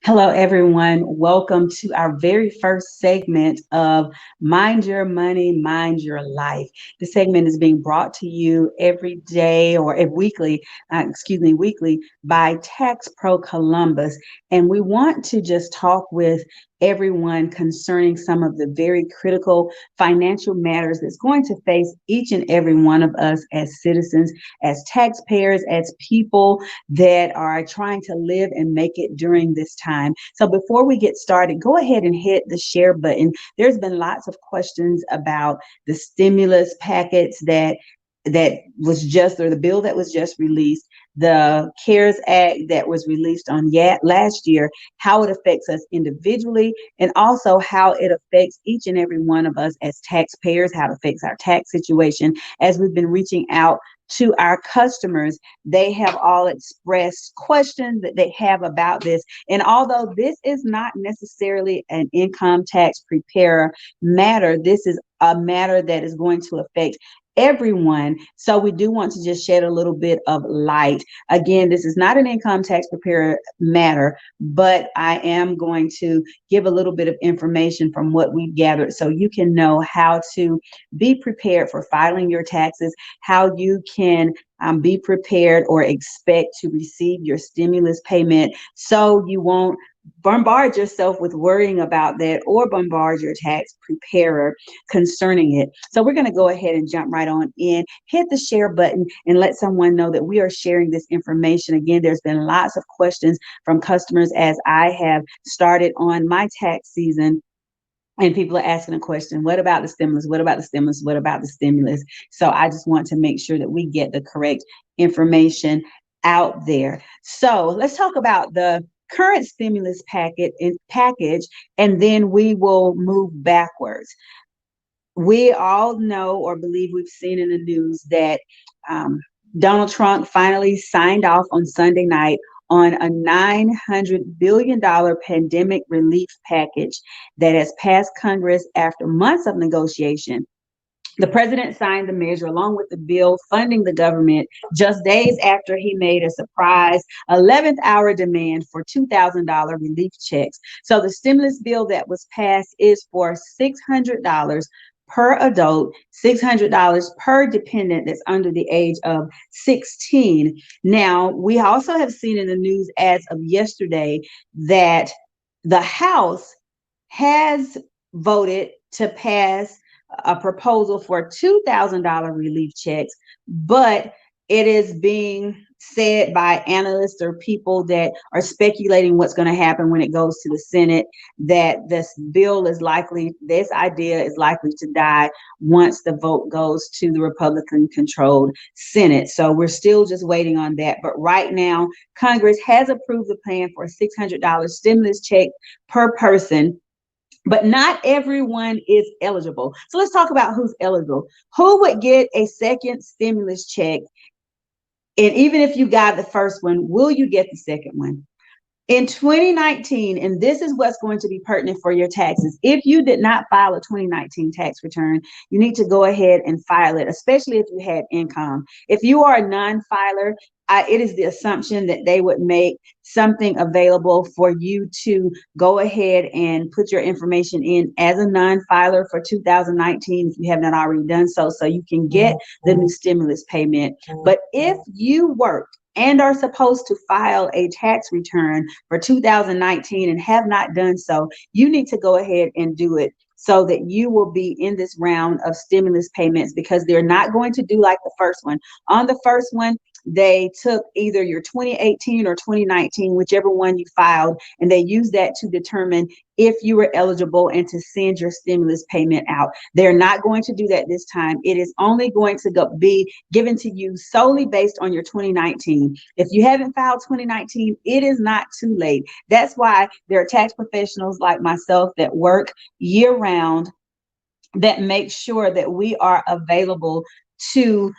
Hello, everyone. Welcome to our very first segment of Mind Your Money, Mind Your Life. The segment is being brought to you every day or every weekly by Tax Pro Columbus. And we want to just talk with everyone concerning some of the very critical financial matters that's going to face each and every one of us as citizens, as taxpayers, as people that are trying to live and make it during this time. So before we get started, go ahead and hit the share button. There's been lots of questions about the stimulus packets that was just, or the bill that was just released, the CARES Act that was released on last year, how it affects us individually, and also how it affects each and every one of us as taxpayers, how it affects our tax situation. As we've been reaching out to our customers, they have all expressed questions that they have about this. And although this is not necessarily an income tax preparer matter, this is a matter that is going to affect everyone. So we do want to just shed a little bit of light. Again, this is not an income tax preparer matter, but I am going to give a little bit of information from what we've gathered so you can know how to be prepared for filing your taxes, how you can be prepared or expect to receive your stimulus payment so you won't bombard yourself with worrying about that or bombard your tax preparer concerning it. So we're going to go ahead and jump right on in, hit the share button, and let someone know that we are sharing this information. Again, there's been lots of questions from customers as I have started on my tax season. And people are asking a question, what about the stimulus? What about the stimulus? What about the stimulus? So I just want to make sure that we get the correct information out there. So let's talk about the current stimulus package, and then we will move backwards. We all know or believe we've seen in the news that Donald Trump finally signed off on Sunday night on a $900 billion pandemic relief package that has passed Congress after months of negotiation. The president signed the measure along with the bill funding the government just days after he made a surprise 11th hour demand for $2,000 relief checks. So the stimulus bill that was passed is for $600 per adult, $600 per dependent that's under the age of 16. Now, we also have seen in the news as of yesterday that the House has voted to pass a proposal for $2,000 relief checks, but it is being said by analysts or people that are speculating what's going to happen when it goes to the Senate, that this idea is likely to die once the vote goes to the Republican-controlled Senate. So we're still just waiting on that. But right now, Congress has approved the plan for a $600 stimulus check per person. But not everyone is eligible. So let's talk about who's eligible. Who would get a second stimulus check? And even if you got the first one, will you get the second one? In 2019, and this is what's going to be pertinent for your taxes. If you did not file a 2019 tax return, you need to go ahead and file it, especially if you had income. If you are a non-filer, it is the assumption that they would make something available for you to go ahead and put your information in as a non-filer for 2019 if you have not already done so, so you can get the new stimulus payment. But if you worked and are supposed to file a tax return for 2019 and have not done so, you need to go ahead and do it so that you will be in this round of stimulus payments, because they're not going to do like the first one. On the first one, they took either your 2018 or 2019, whichever one you filed, and they used that to determine if you were eligible and to send your stimulus payment out. They're not going to do that this time. It is only going to be given to you solely based on your 2019. If you haven't filed 2019, it is not too late. That's why there are tax professionals like myself that work year round that make sure that we are available to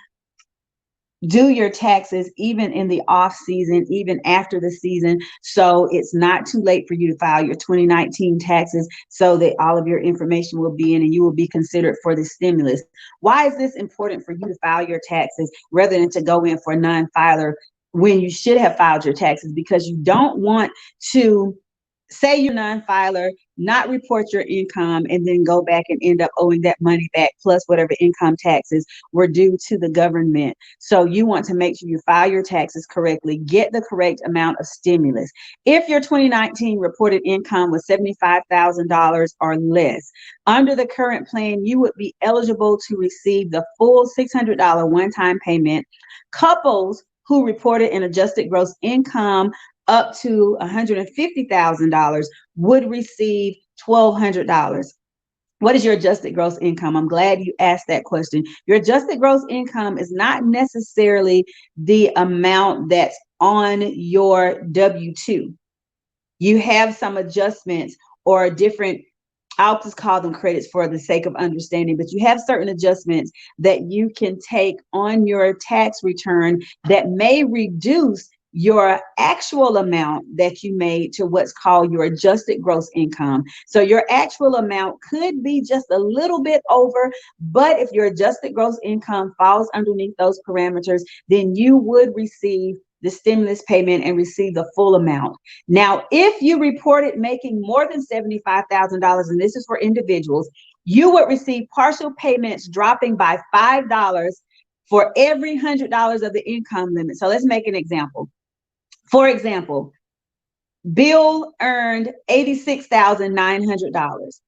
do your taxes even in the off season, even after the season. So it's not too late for you to file your 2019 taxes so that all of your information will be in and you will be considered for the stimulus. Why is this important for you to file your taxes rather than to go in for a non-filer when you should have filed your taxes? Because you don't want to say you're a non-filer, not report your income, and then go back and end up owing that money back plus whatever income taxes were due to the government. So you want to make sure you file your taxes correctly, get the correct amount of stimulus. If your 2019 reported income was $75,000 or less, under the current plan, you would be eligible to receive the full $600 one-time payment. Couples who reported an adjusted gross income up to $150,000 would receive $1,200. What is your adjusted gross income? I'm glad you asked that question. Your adjusted gross income is not necessarily the amount that's on your W-2. You have some adjustments or different, I'll just call them credits for the sake of understanding, but you have certain adjustments that you can take on your tax return that may reduce your actual amount that you made to what's called your adjusted gross income. So your actual amount could be just a little bit over, but if your adjusted gross income falls underneath those parameters, then you would receive the stimulus payment and receive the full amount. Now, if you reported making more than $75,000, and this is for individuals, you would receive partial payments dropping by $5 for every $100 of the income limit. So let's make an example. For example, Bill earned $86,900.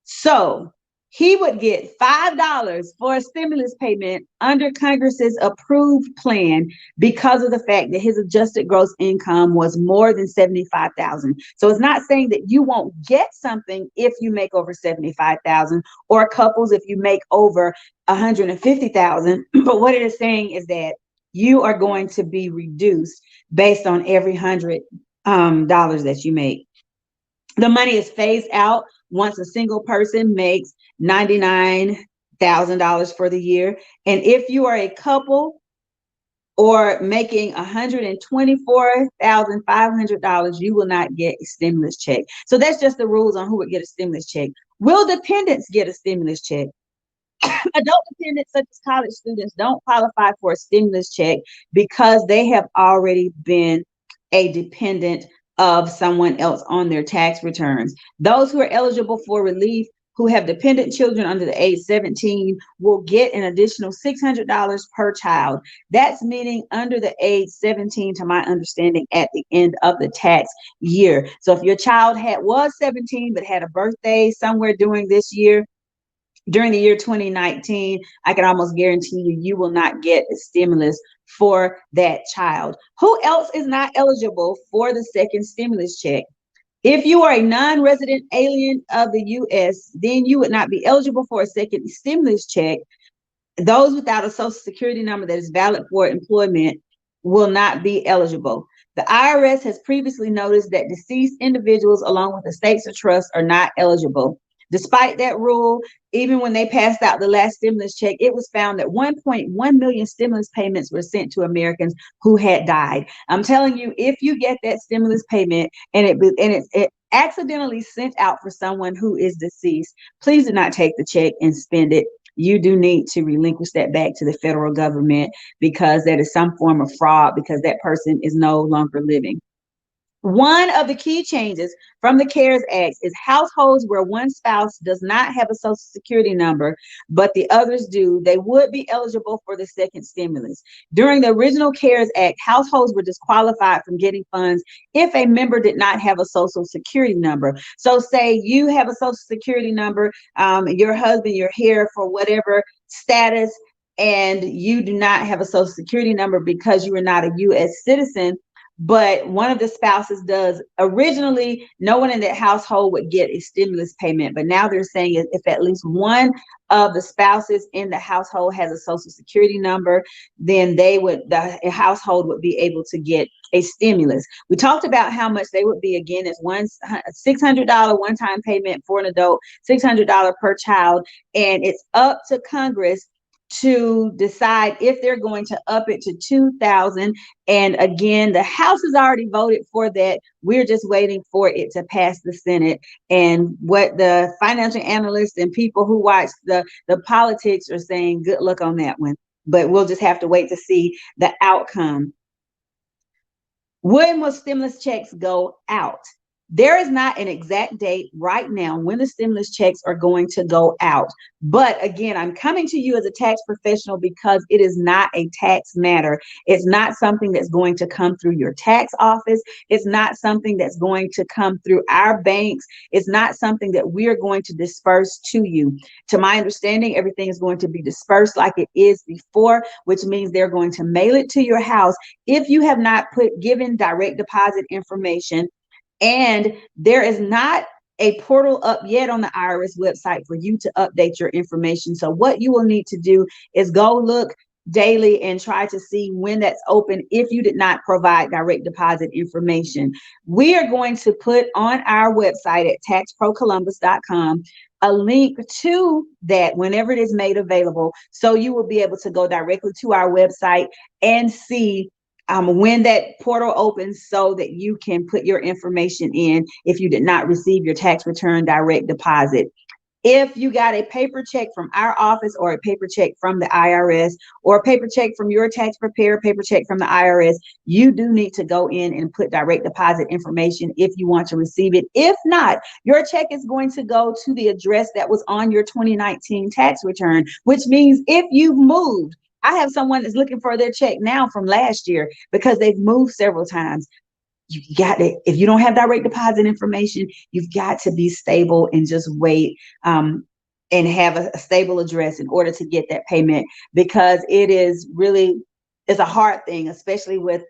So he would get $5 for a stimulus payment under Congress's approved plan because of the fact that his adjusted gross income was more than $75,000. So it's not saying that you won't get something if you make over $75,000, or couples if you make over $150,000. But what it is saying is that you are going to be reduced based on every $100 that you make. The money is phased out once a single person makes $99,000 for the year. And if you are a couple or making $124,500, you will not get a stimulus check. So that's just the rules on who would get a stimulus check. Will dependents get a stimulus check? Adult dependents, such as college students, don't qualify for a stimulus check because they have already been a dependent of someone else on their tax returns. Those who are eligible for relief who have dependent children under the age 17 will get an additional $600 per child. That's meaning under the age 17, to my understanding, at the end of the tax year. So if your child was 17 but had a birthday somewhere during this year, during the year 2019, I can almost guarantee you will not get a stimulus for that child. Who else is not eligible for the second stimulus check? If you are a non-resident alien of the U.S., then you would not be eligible for a second stimulus check. Those without a social security number that is valid for employment will not be eligible. The IRS has previously noticed that deceased individuals, along with estates or trusts, are not eligible. Despite that rule, even when they passed out the last stimulus check, it was found that 1.1 million stimulus payments were sent to Americans who had died. I'm telling you, if you get that stimulus payment and it accidentally sent out for someone who is deceased, please do not take the check and spend it. You do need to relinquish that back to the federal government, because that is some form of fraud, because that person is no longer living. One of the key changes from the CARES Act is households where one spouse does not have a social security number, but the others do, they would be eligible for the second stimulus. During the original CARES Act, households were disqualified from getting funds if a member did not have a social security number. So say you have a social security number, your husband, you're here for whatever status, and you do not have a social security number because you are not a U.S. citizen, but one of the spouses does. Originally, no one in that household would get a stimulus payment, but now they're saying if at least one of the spouses in the household has a social security number, then the household would be able to get a stimulus. We talked about how much they would be. Again, it's $600 one-time payment for an adult, $600 per child, and it's up to Congress to decide if they're going to up it to $2,000. And again, the House has already voted for that. We're just waiting for it to pass the Senate. And what the financial analysts and people who watch the politics are saying, good luck on that one. But we'll just have to wait to see the outcome. When will stimulus checks go out? There is not an exact date right now when the stimulus checks are going to go out. But again, I'm coming to you as a tax professional because it is not a tax matter. It's not something that's going to come through your tax office. It's not something that's going to come through our banks. It's not something that we are going to disperse to you. To my understanding, everything is going to be dispersed like it is before, which means they're going to mail it to your house. If you have not given direct deposit information, and there is not a portal up yet on the IRS website for you to update your information. So what you will need to do is go look daily and try to see when that's open if you did not provide direct deposit information. We are going to put on our website at taxprocolumbus.com a link to that whenever it is made available. So you will be able to go directly to our website and see when that portal opens so that you can put your information in if you did not receive your tax return direct deposit. If you got a paper check from our office or a paper check from the IRS or a paper check from your tax preparer, paper check from the IRS, you do need to go in and put direct deposit information if you want to receive it. If not, your check is going to go to the address that was on your 2019 tax return, which means if you've moved, I have someone that's looking for their check now from last year because they've moved several times. You got it. If you don't have direct deposit information, you've got to be stable and just wait and have a stable address in order to get that payment, because it's a hard thing, especially with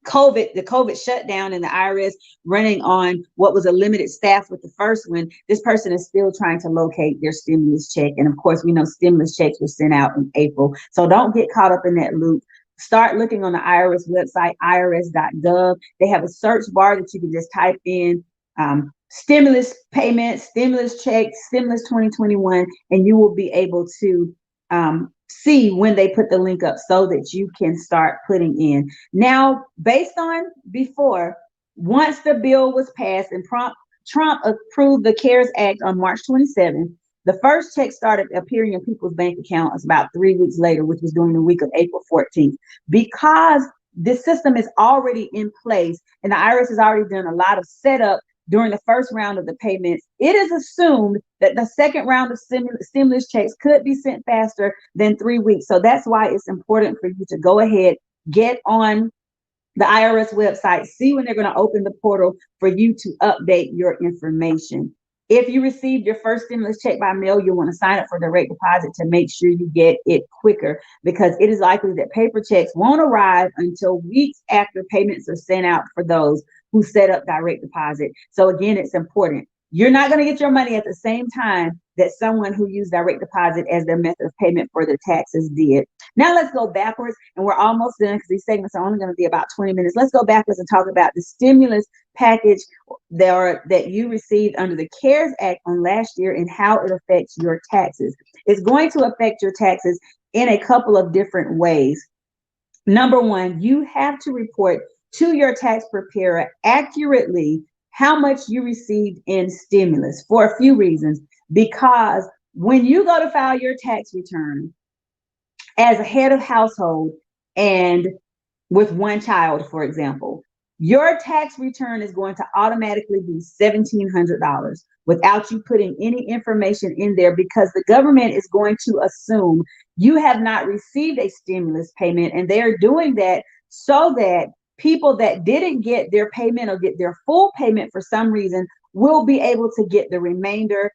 the COVID shutdown and the IRS running on what was a limited staff with the first one. This person is still trying to locate their stimulus check. And of course, we know stimulus checks were sent out in April. So don't get caught up in that loop. Start looking on the IRS website, irs.gov. They have a search bar that you can just type in stimulus payments, stimulus checks, stimulus 2021, and you will be able to see when they put the link up so that you can start putting in. Now, based on before, once the bill was passed and Trump approved the CARES Act on March 27th, the first check started appearing in people's bank accounts about 3 weeks later, which was during the week of April 14th. Because this system is already in place and the IRS has already done a lot of setup during the first round of the payments, it is assumed that the second round of stimulus checks could be sent faster than 3 weeks. So that's why it's important for you to go ahead, get on the IRS website, see when they're going to open the portal for you to update your information. If you received your first stimulus check by mail, you'll want to sign up for direct deposit to make sure you get it quicker, because it is likely that paper checks won't arrive until weeks after payments are sent out for those who set up direct deposit. So again, it's important. You're not going to get your money at the same time that someone who used direct deposit as their method of payment for their taxes did. Now let's go backwards, and we're almost done because these segments are only going to be about 20 minutes. Let's go backwards and talk about the stimulus package that you received under the CARES Act on last year and how it affects your taxes. It's going to affect your taxes in a couple of different ways. Number one, you have to report to your tax preparer accurately how much you received in stimulus for a few reasons. Because when you go to file your tax return as a head of household and with one child, for example, your tax return is going to automatically be $1,700 without you putting any information in there, because the government is going to assume you have not received a stimulus payment, and they're doing that so that people that didn't get their payment or get their full payment for some reason will be able to get the remainder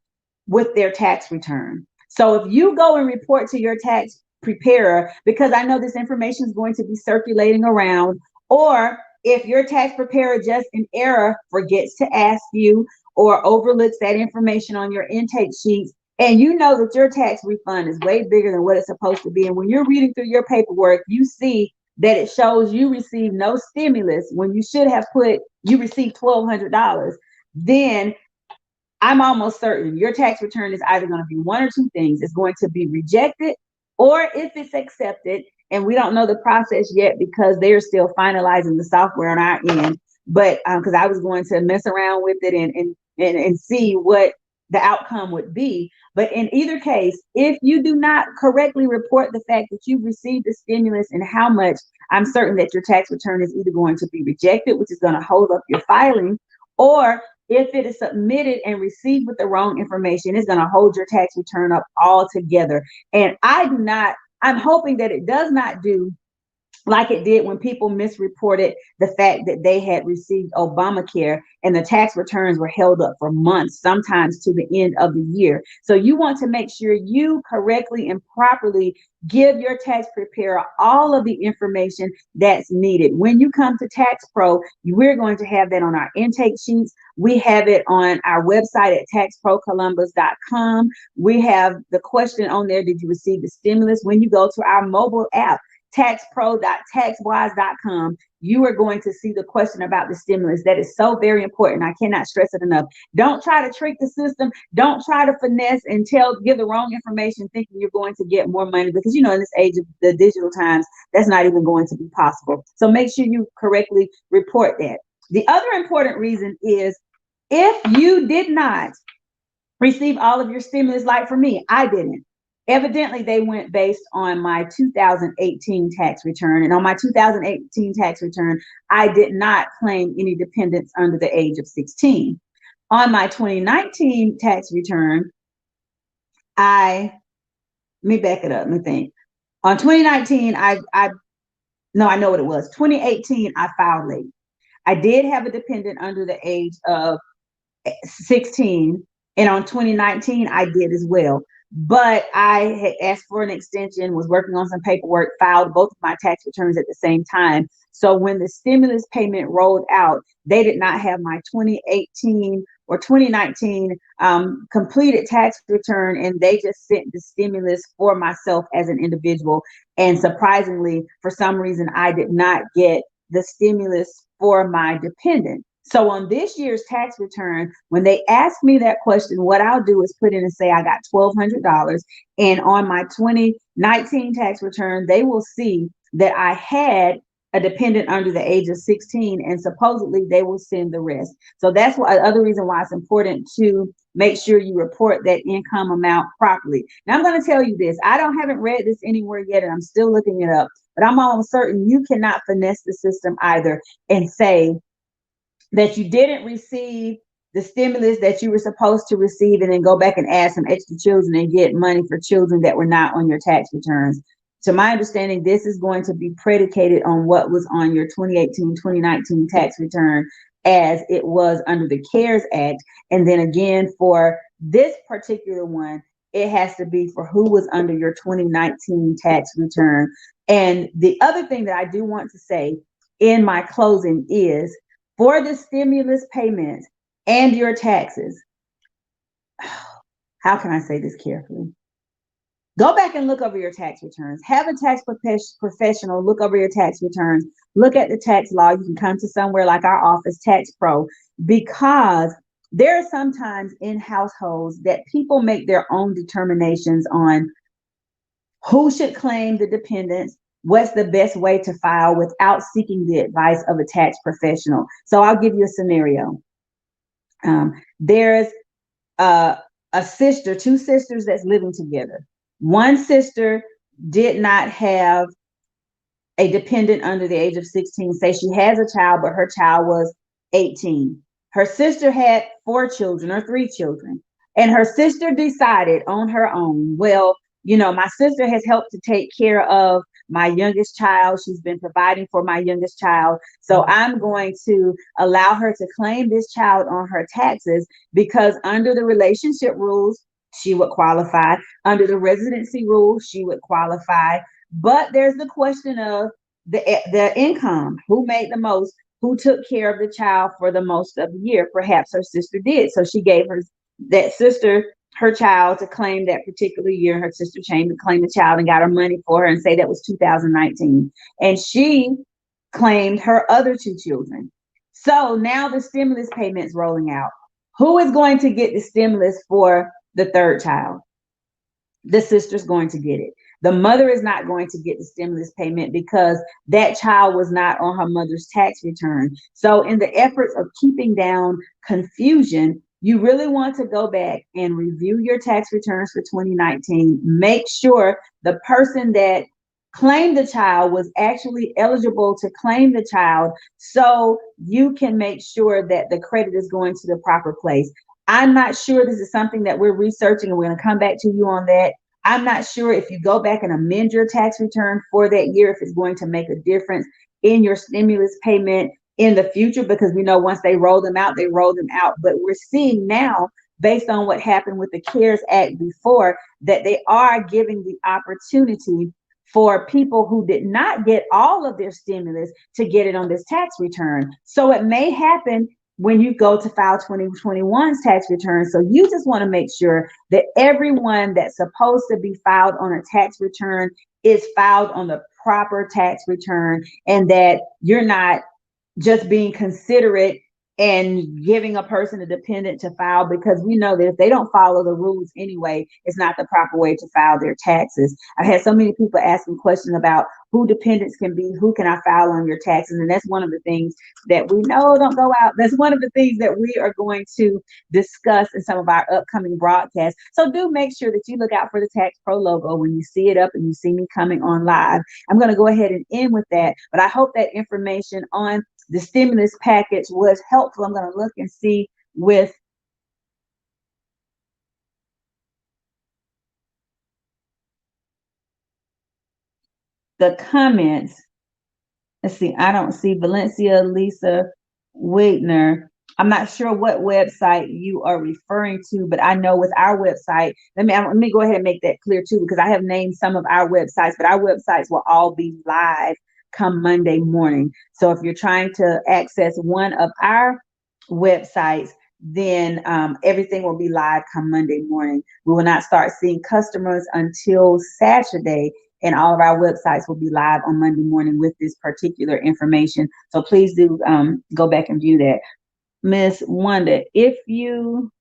with their tax return. So if you go and report to your tax preparer, because I know this information is going to be circulating around, or if your tax preparer just in error forgets to ask you or overlooks that information on your intake sheets, and you know that your tax refund is way bigger than what it's supposed to be, and when you're reading through your paperwork, you see that it shows you received no stimulus when you should have put you received $1,200, then I'm almost certain your tax return is either going to be one or two things. It's going to be rejected, or if it's accepted, and we don't know the process yet because they're still finalizing the software on our end. But because I was going to mess around with it and see what the outcome would be. But in either case, if you do not correctly report the fact that you've received the stimulus and how much, I'm certain that your tax return is either going to be rejected, which is going to hold up your filing, Or if it is submitted and received with the wrong information, it's going to hold your tax return up altogether. And I'm hoping that it does not do like it did when people misreported the fact that they had received Obamacare and the tax returns were held up for months, sometimes to the end of the year. So you want to make sure you correctly and properly give your tax preparer all of the information that's needed. When you come to Tax Pro, we're going to have that on our intake sheets. We have it on our website at taxprocolumbus.com. We have the question on there, did you receive the stimulus? When you go to our mobile app, taxpro.taxwise.com, you are going to see the question about the stimulus. That is so very important. I cannot stress it enough. Don't try to trick the system. Don't try to finesse and give the wrong information thinking you're going to get more money, because in this age of the digital times, that's not even going to be possible. So make sure you correctly report that. The other important reason is, if you did not receive all of your stimulus, like for me, I didn't. Evidently, they went based on my 2018 tax return. And on my 2018 tax return, I did not claim any dependents under the age of 16. On my 2019 tax return, let me back it up, let me think. On 2019, I know what it was. 2018, I filed late. I did have a dependent under the age of 16. And on 2019, I did as well. But I had asked for an extension, was working on some paperwork, filed both of my tax returns at the same time. So when the stimulus payment rolled out, they did not have my 2018 or 2019 completed tax return, and they just sent the stimulus for myself as an individual. And surprisingly, for some reason, I did not get the stimulus for my dependent. So on this year's tax return, when they ask me that question, what I'll do is put in and say I got $1,200. And on my 2019 tax return, they will see that I had a dependent under the age of 16, and supposedly they will send the rest. So that's why, other reason why it's important to make sure you report that income amount properly. Now, I'm going to tell you this. Haven't read this anywhere yet, and I'm still looking it up, but I'm almost certain you cannot finesse the system either and say that you didn't receive the stimulus that you were supposed to receive and then go back and add some extra children and get money for children that were not on your tax returns. To my understanding, this is going to be predicated on what was on your 2018, 2019 tax return as it was under the CARES Act. And then again, for this particular one, it has to be for who was under your 2019 tax return. And the other thing that I do want to say in my closing is, for the stimulus payments and your taxes, how can I say this carefully? Go back and look over your tax returns. Have a tax professional look over your tax returns. Look at the tax law. You can come to somewhere like our office, Tax Pro, because there are sometimes in households that people make their own determinations on who should claim the dependents, what's the best way to file without seeking the advice of a tax professional. So I'll give you a scenario. There's two sisters that's living together. One sister did not have a dependent under the age of 16. Say she has a child, but her child was 18. Her sister had 4 children or 3 children. And her sister decided on her own, well, my sister has helped to take care of my youngest child. She's been providing for my youngest child. So I'm going to allow her to claim this child on her taxes, because under the relationship rules, she would qualify. Under the residency rules, she would qualify. But there's the question of the income. Who made the most? Who took care of the child for the most of the year? Perhaps her sister did. So she gave her child to claim that particular year. Her sister claimed the child and got her money for her and say that was 2019. And she claimed her other 2 children. So now the stimulus payment's rolling out. Who is going to get the stimulus for the 3rd child? The sister's going to get it. The mother is not going to get the stimulus payment because that child was not on her mother's tax return. So in the efforts of keeping down confusion, you really want to go back and review your tax returns for 2019. Make sure the person that claim the child, was actually eligible to claim the child, so you can make sure that the credit is going to the proper place. I'm not sure, this is something that we're researching and we're going to come back to you on that. I'm not sure if you go back and amend your tax return for that year, if it's going to make a difference in your stimulus payment in the future, because we know once they roll them out, they roll them out. But we're seeing now, based on what happened with the CARES Act before, that they are giving the opportunity for people who did not get all of their stimulus to get it on this tax return. So it may happen when you go to file 2021's tax return. So you just want to make sure that everyone that's supposed to be filed on a tax return is filed on the proper tax return, and that you're not just being considerate and giving a person a dependent to file, because we know that if they don't follow the rules anyway, it's not the proper way to file their taxes. I've had so many people asking questions about who dependents can be, who can I file on your taxes, and that's one of the things that we know don't go out. That's one of the things that we are going to discuss in some of our upcoming broadcasts. So do make sure that you look out for the Tax Pro logo when you see it up and you see me coming on live. I'm going to go ahead and end with that, but I hope that information on the stimulus package was helpful. I'm going to look and see with the comments. Let's see, I don't see Valencia Lisa Wigner. I'm not sure what website you are referring to, but I know with our website, let me go ahead and make that clear too, because I have named some of our websites, but our websites will all be live come Monday morning. So if you're trying to access one of our websites, then everything will be live come Monday morning. We will not start seeing customers until Saturday, and all of our websites will be live on Monday morning with this particular information. So please do go back and view that. Miss Wanda, if you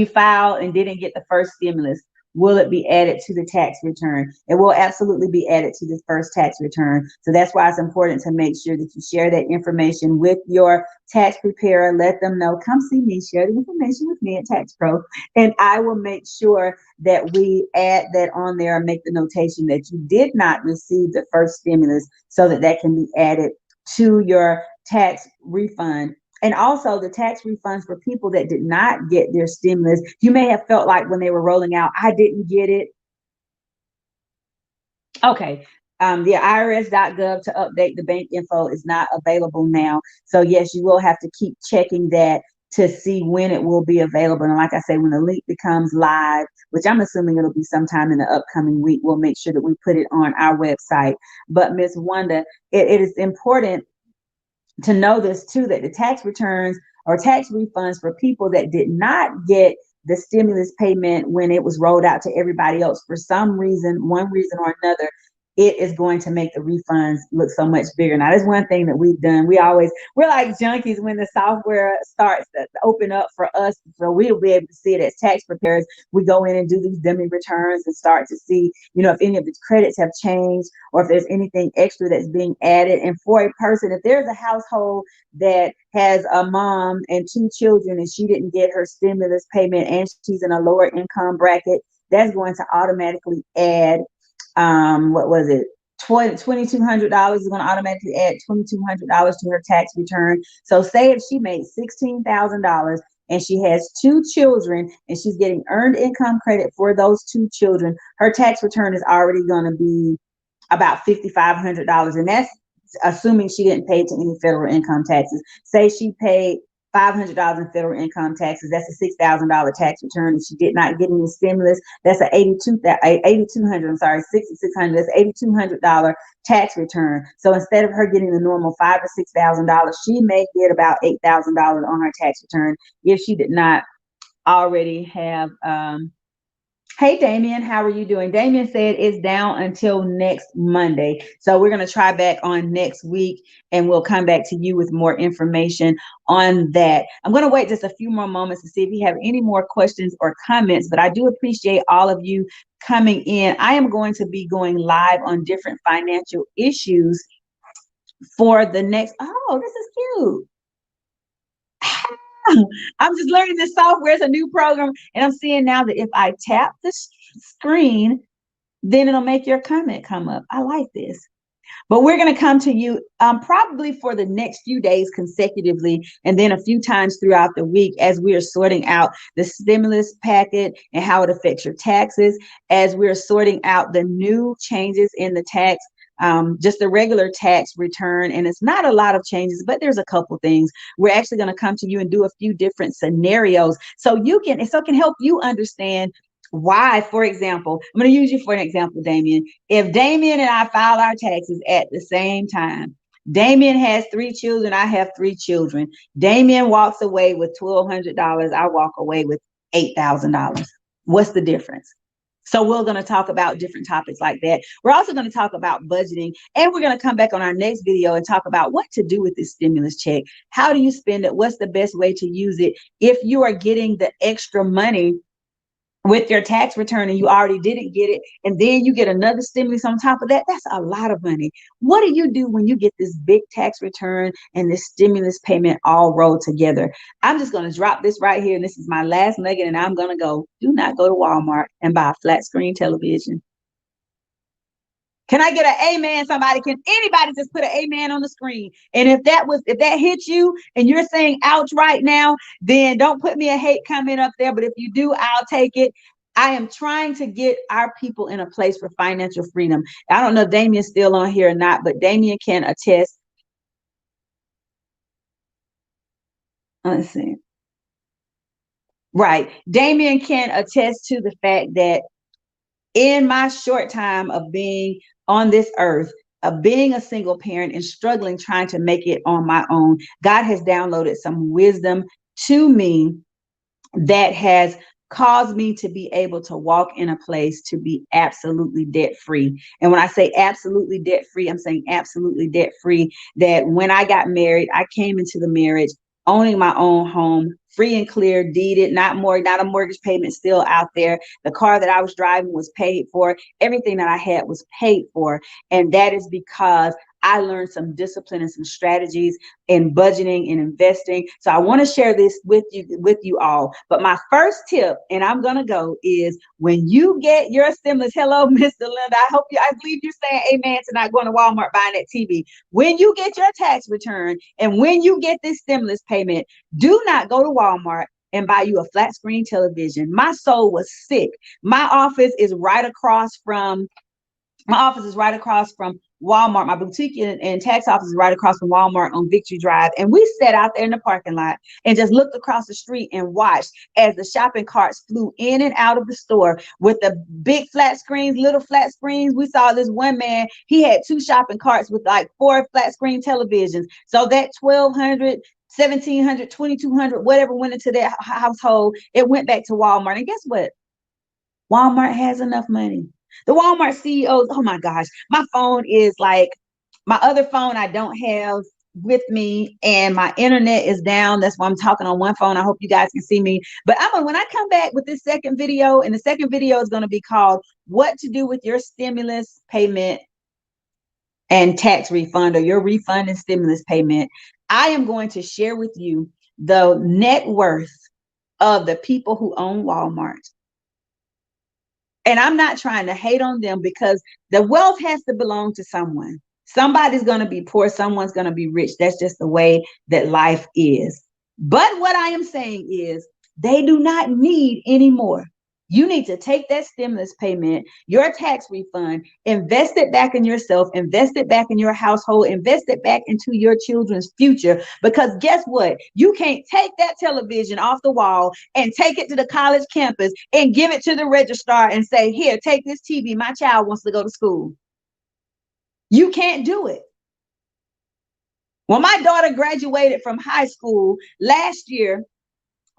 filed and didn't get the first stimulus, will it be added to the tax return? It will absolutely be added to the first tax return. So that's why it's important to make sure that you share that information with your tax preparer. Let them know, come see me, share the information with me at Tax Pro, and I will make sure that we add that on there and make the notation that you did not receive the first stimulus, so that that can be added to your tax refund. And also the tax refunds for people that did not get their stimulus. You may have felt like when they were rolling out, I didn't get it. Okay. The irs.gov to update the bank info is not available now. So yes, you will have to keep checking that to see when it will be available. And like I say, when the link becomes live, which I'm assuming it'll be sometime in the upcoming week, we'll make sure that we put it on our website. But Miss Wanda, it is important to know this too, that the tax returns or tax refunds for people that did not get the stimulus payment when it was rolled out to everybody else, for some reason, one reason or another, it is going to make the refunds look so much bigger. Now, that's one thing that we've done. We're like junkies when the software starts to open up for us. So we'll be able to see it as tax preparers. We go in and do these dummy returns and start to see, if any of the credits have changed or if there's anything extra that's being added. And for a person, if there's a household that has a mom and two children and she didn't get her stimulus payment and she's in a lower income bracket, that's going to automatically add what was it? $2,200 is going to automatically add $2,200 to her tax return. So say if she made $16,000 and she has two children and she's getting earned income credit for those two children, her tax return is already going to be about $5,500. And that's assuming she didn't pay to any federal income taxes. Say she paid $500 in federal income taxes. That's a $6,000 tax return. And she did not get any stimulus. That's a $8,200. I'm sorry, $6,600. That's $8,200 tax return. So instead of her getting the normal $5,000 or $6,000, she may get about $8,000 on her tax return if she did not already have Hey, Damien, how are you doing? Damien said it's down until next Monday. So we're going to try back on next week and we'll come back to you with more information on that. I'm going to wait just a few more moments to see if you have any more questions or comments, but I do appreciate all of you coming in. I am going to be going live on different financial issues for the next. Oh, this is cute. I'm just learning this software. It's a new program. And I'm seeing now that if I tap this, screen, then it'll make your comment come up. I like this. But we're going to come to you probably for the next few days consecutively, and then a few times throughout the week as we are sorting out the stimulus packet and how it affects your taxes, as we're sorting out the new changes in the tax, just the regular tax return. And it's not a lot of changes, but there's a couple things. We're actually going to come to you and do a few different scenarios so it can help you understand why. For example, I'm going to use you for an example, Damien. If Damien and I file our taxes at the same time, Damien has 3 children, I have 3 children. Damien walks away with $1,200, I walk away with $8,000. What's the difference? So we're going to talk about different topics like that. We're also going to talk about budgeting, and we're going to come back on our next video and talk about what to do with this stimulus check. How do you spend it? What's the best way to use it? If you are getting the extra money with your tax return and you already didn't get it, and then you get another stimulus on top of that, that's a lot of money. What do you do when you get this big tax return and this stimulus payment all rolled together? I'm just going to drop this right here, and this is my last nugget, and I'm going to go. Do not go to Walmart and buy a flat screen television. Can I get an amen? Somebody, can anybody just put an amen on the screen? And if that hits you and you're saying ouch right now, then don't put me a hate comment up there. But if you do, I'll take it. I am trying to get our people in a place for financial freedom. I don't know if Damien's still on here or not, but Damien can attest. Let's see. Right. Damien can attest to the fact that in my short time of being on this earth, of being a single parent and struggling, trying to make it on my own, God has downloaded some wisdom to me that has caused me to be able to walk in a place to be absolutely debt free. And when I say absolutely debt free, I'm saying absolutely debt free. That when I got married, I came into the marriage owning my own home, free and clear, deeded, not a mortgage payment still out there. The car that I was driving was paid for. Everything that I had was paid for. And that is because I learned some discipline and some strategies in budgeting and investing. So I want to share this with you all. But my first tip, and I'm going to go, is when you get your stimulus. Hello, Mr. Linda. I believe you're saying amen to not going to Walmart buying that TV. When you get your tax return and when you get this stimulus payment, do not go to Walmart and buy you a flat screen television. My soul was sick. My office is right across from Walmart. My boutique and tax office is right across from Walmart on Victory Drive. And we sat out there in the parking lot and just looked across the street and watched as the shopping carts flew in and out of the store with the big flat screens, little flat screens. We saw this one man, he had 2 shopping carts with like 4 flat screen televisions. So that 1,200, 1,700, 2,200, whatever went into that household, it went back to Walmart. And guess what? Walmart has enough money. The Walmart CEOs, oh my gosh, my phone is like, my other phone I don't have with me, and my internet is down. That's why I'm talking on one phone. I hope you guys can see me. But when I come back with this second video, and the second video is going to be called What to Do with Your Stimulus Payment and Tax Refund, or your refund and stimulus payment, I am going to share with you the net worth of the people who own Walmart. And I'm not trying to hate on them, because the wealth has to belong to someone. Somebody's going to be poor. Someone's going to be rich. That's just the way that life is. But what I am saying is they do not need any more. You need to take that stimulus payment, your tax refund, invest it back in yourself, invest it back in your household, invest it back into your children's future. Because guess what? You can't take that television off the wall and take it to the college campus and give it to the registrar and say, here, take this TV. My child wants to go to school. You can't do it. When my daughter graduated from high school last year,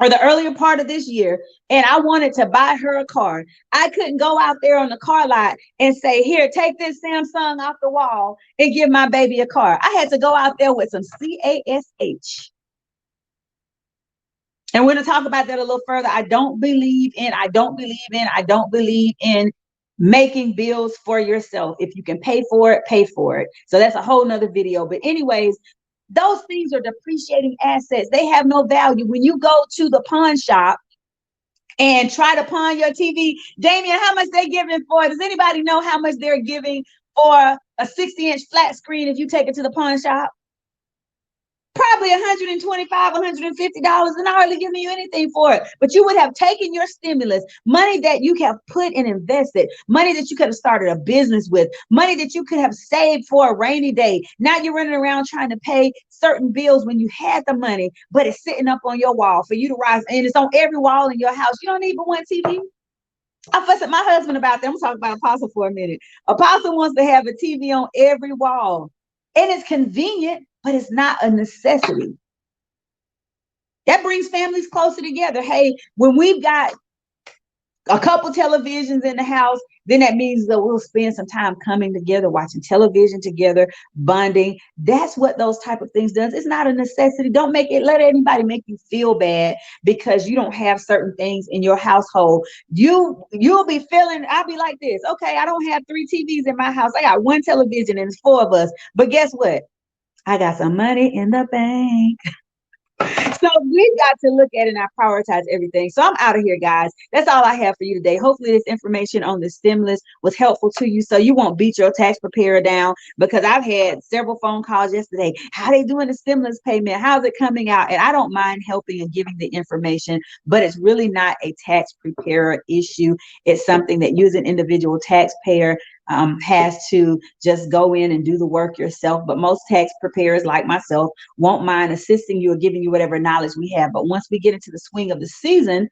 or the earlier part of this year, and I wanted to buy her a car, I couldn't go out there on the car lot and say, here, take this Samsung off the wall and give my baby a car. I had to go out there with some CASH. And we're going to talk about that a little further. I don't believe in making bills for yourself. If you can pay for it, pay for it. So that's a whole nother video. But anyways, those things are depreciating assets. They have no value. When you go to the pawn shop and try to pawn your TV. Damien, how much they giving for? Does anybody know how much they're giving for a 60-inch flat screen if you take it to the pawn shop? Probably $125, $150, and hardly giving you anything for it. But you would have taken your stimulus, money that you have put and invested, money that you could have started a business with, money that you could have saved for a rainy day. Now you're running around trying to pay certain bills when you had the money, but it's sitting up on your wall for you to rise, and it's on every wall in your house. You don't need but one TV. I fuss at my husband about that. I'm talking about Apostle for a minute. Apostle wants to have a TV on every wall. And it's convenient, but it's not a necessity. That brings families closer together. Hey, when we've got a couple televisions in the house, then that means that we'll spend some time coming together, watching television together, bonding. That's what those type of things does. It's not a necessity. Don't let anybody make you feel bad because you don't have certain things in your household. You'll be feeling, I'll be like this. Okay, I don't have 3 TVs in my house. I got 1 television and it's 4 of us. But guess what? I got some money in the bank. So we've got to look at it and I prioritize everything. So I'm out of here, guys. That's all I have for you today. Hopefully this information on the stimulus was helpful to you so you won't beat your tax preparer down, because I've had several phone calls yesterday. How they doing the stimulus payment? How's it coming out? And I don't mind helping and giving the information, but it's really not a tax preparer issue. It's something that you as an individual taxpayer has to just go in and do the work yourself. But most tax preparers like myself won't mind assisting you or giving you whatever knowledge we have. But once we get into the swing of the season,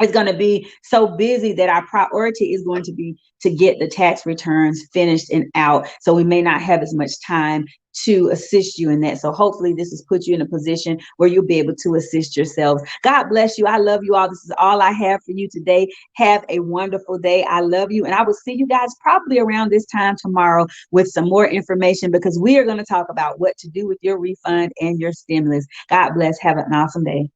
it's going to be so busy that our priority is going to be to get the tax returns finished and out. So we may not have as much time to assist you in that. So hopefully this has put you in a position where you'll be able to assist yourselves. God bless you. I love you all. This is all I have for you today. Have a wonderful day. I love you. And I will see you guys probably around this time tomorrow with some more information, because we are going to talk about what to do with your refund and your stimulus. God bless. Have an awesome day.